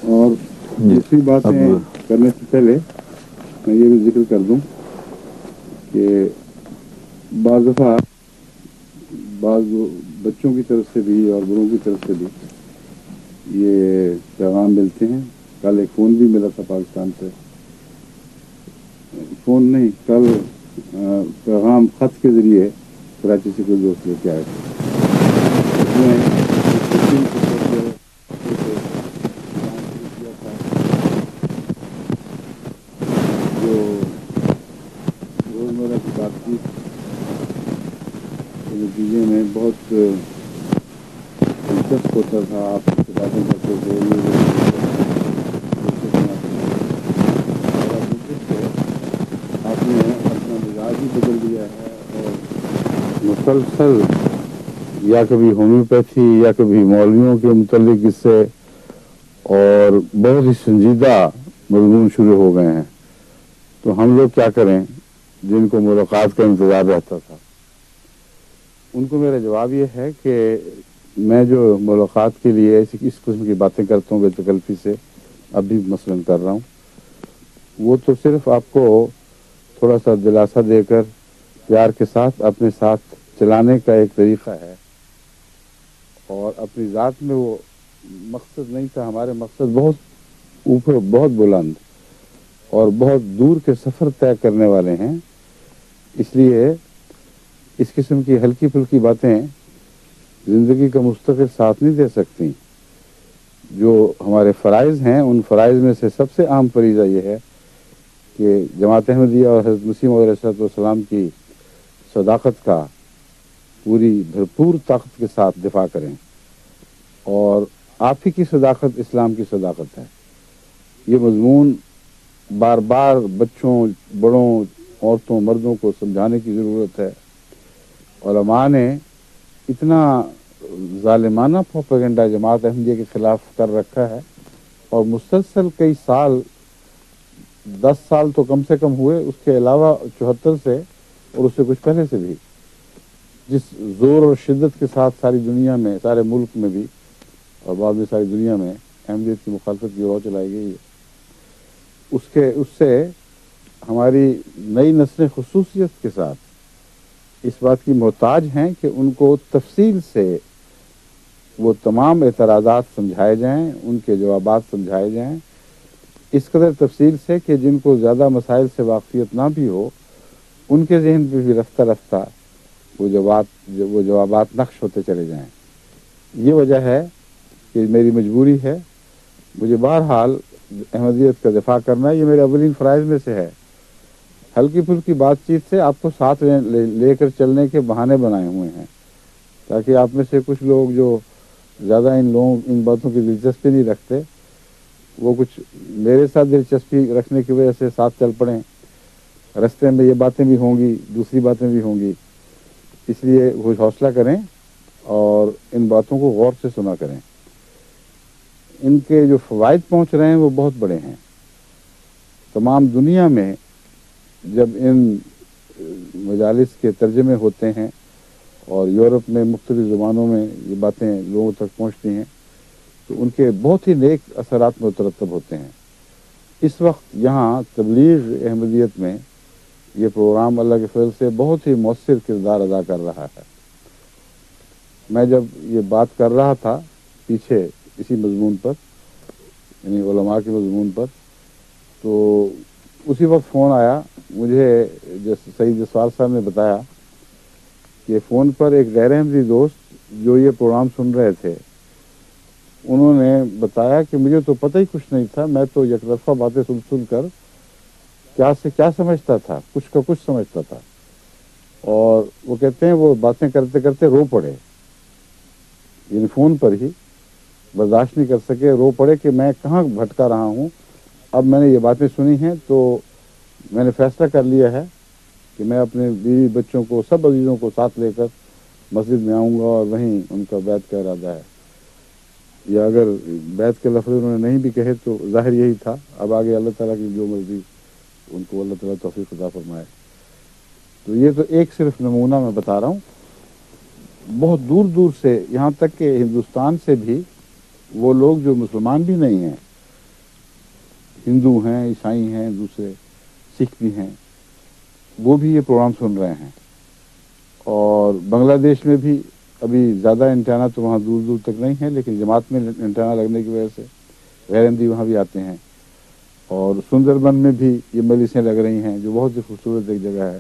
اور दूसरी बातें करने से पहले मैं ये भी जिक्र कर दूं कि बाज़ दफ़ा बाज़ बच्चों की तरफ से भी और बड़ों की तरफ से भी ये पैगाम मिलते हैं। कल एक फ़ोन भी मिला था पाकिस्तान से, फ़ोन नहीं, कल पैगाम ख़त के ज़रिए कराची से कोई दोस्त लेके आए थे। उसमें जो रोज़मर्रा की बातचीत के नतीजे में बहुत दिलचस्प होता था। आप बातें करते थे, आपने अपना मिजाज ही बदल दिया है और मुसलसल या कभी होम्योपैथी या कभी मौलवियों के मुतल्लिक किस्से और बहुत ही संजीदा मज़मून शुरू हो गए हैं। तो हम लोग क्या करें जिनको मुलाकात का इंतज़ार रहता था। उनको मेरा जवाब ये है कि मैं जो मुलाकात के लिए इस किस्म की बातें करता हूँ बेतकल्फ़ी से, अभी मसलन कर रहा हूँ, वो तो सिर्फ आपको थोड़ा सा दिलासा देकर प्यार के साथ अपने साथ चलाने का एक तरीक़ा है। और अपनी ज़ात में वो मकसद नहीं था। हमारे मकसद बहुत ऊपर, बहुत बुलंद और बहुत दूर के सफ़र तय करने वाले हैं। इसलिए इस किस्म की हल्की फुल्की बातें ज़िंदगी का मुस्तकिल साथ नहीं दे सकती। जो हमारे फ़राइज़ हैं, उन फ़राइज़ में से सबसे अहम फरीज़ा ये है कि जमात अहमदिया और हज़रत मसीह मौऊद अलैहिस्सलाम की सदाकत का पूरी भरपूर ताकत के साथ दिफा करें। और आप ही की सदाकत इस्लाम की सदाकत है। ये मज़मून बार बार बच्चों, बड़ों, औरतों, मर्दों को समझाने की ज़रूरत है। उलमा ने इतना ज़ालिमाना प्रोपेगेंडा जमात अहमदिया के ख़िलाफ़ कर रखा है और मुसलसल कई साल, 10 साल तो कम से कम हुए, उसके अलावा 74 से और उससे कुछ पहले से भी जिस ज़ोर और शिद्दत के साथ सारी दुनिया में, सारे मुल्क में भी और बाद में सारी दुनिया में अहमदियत की मुखालफत की राह चलाई गई है, उससे हमारी नई नस्लें खुसूसियत के साथ इस बात की मोहताज हैं कि उनको तफसील से वो तमाम एतराज़ात समझाए जाएँ, उनके जवाबात समझाए जाएँ, इस कदर तफसील से कि जिनको ज़्यादा मसाइल से वाक़फ़ियत ना भी हो, उनके ज़हन पर भी रफ्ता रफ्ता वो जवाबात नक्श होते चले जाएँ। ये वजह है कि मेरी मजबूरी है, मुझे बहरहाल अहमदियत का दिफा करना, ये मेरे अवलीन फ़राइज़ में से है। हल्की फुल्की बातचीत से आपको साथ लेकर चलने के बहाने बनाए हुए हैं ताकि आप में से कुछ लोग जो ज़्यादा इन बातों की दिलचस्पी नहीं रखते, वो कुछ मेरे साथ दिलचस्पी रखने की वजह से साथ चल पड़ें। रास्ते में ये बातें भी होंगी, दूसरी बातें भी होंगी, इसलिए कुछ हौसला करें और इन बातों को गौर से सुना करें। इनके जो फ़वाइद पहुँच रहे हैं वो बहुत बड़े हैं। तमाम दुनिया में जब इन मजालिस के तर्जमे होते हैं और यूरोप में मुख्तलिफ़ ज़ुबानों में ये बातें लोगों तक पहुँचती हैं तो उनके बहुत ही नेक असरात मुतरत्तब होते हैं। इस वक्त यहाँ तबलीग अहमदियत में ये प्रोग्राम अल्लाह के फज़ल से बहुत ही मौसर किरदार अदा कर रहा है। मैं जब ये बात कर रहा था पीछे इसी मज़मून पर, यानी उलमा के मज़मून पर, तो उसी वक्त फ़ोन आया मुझे, जैसे सईद जसवार साहब ने बताया कि फ़ोन पर एक गैर अहमदी दोस्त जो ये प्रोग्राम सुन रहे थे, उन्होंने बताया कि मुझे तो पता ही कुछ नहीं था, मैं तो यकतरफ़ा बातें सुन कर क्या से क्या समझता था, कुछ का कुछ समझता था। और वो कहते हैं वो बातें करते करते रो पड़े, यानी फ़ोन पर ही बर्दाश्त नहीं कर सके, रो पड़े कि मैं कहाँ भटका रहा हूँ। अब मैंने ये बातें सुनी हैं तो मैंने फ़ैसला कर लिया है कि मैं अपने बीवी बच्चों को, सब अजीज़ों को साथ लेकर मस्जिद में आऊँगा और वहीं उनका बैत का इरादा है। या अगर बैत के लफ्ज़ उन्होंने नहीं भी कहे तो ज़ाहिर यही था। अब आगे अल्लाह ताला की जो मर्ज़ी, उनको अल्लाह ताला तौफ़ीक़ अता फ़रमाए। तो ये तो एक सिर्फ नमूना मैं बता रहा हूँ। बहुत दूर दूर से, यहाँ तक कि हिंदुस्तान से भी वो लोग जो मुसलमान भी नहीं हैं, ہندو ہیں، عیسائی ہیں، دوسرے سکھ بھی ہیں، وہ بھی یہ پروگرام سن رہے ہیں. اور بنگلہ دیش میں بھی ابھی زیادہ انٹینا تو وہاں دور دور تک نہیں ہے، لیکن جماعت میں انٹینا لگنے کی وجہ سے غیر ہندی وہاں بھی آتے ہیں. اور سندر بن میں بھی یہ مجلسیں لگ رہی ہیں، جو بہت ہی خوبصورت ایک جگہ ہے.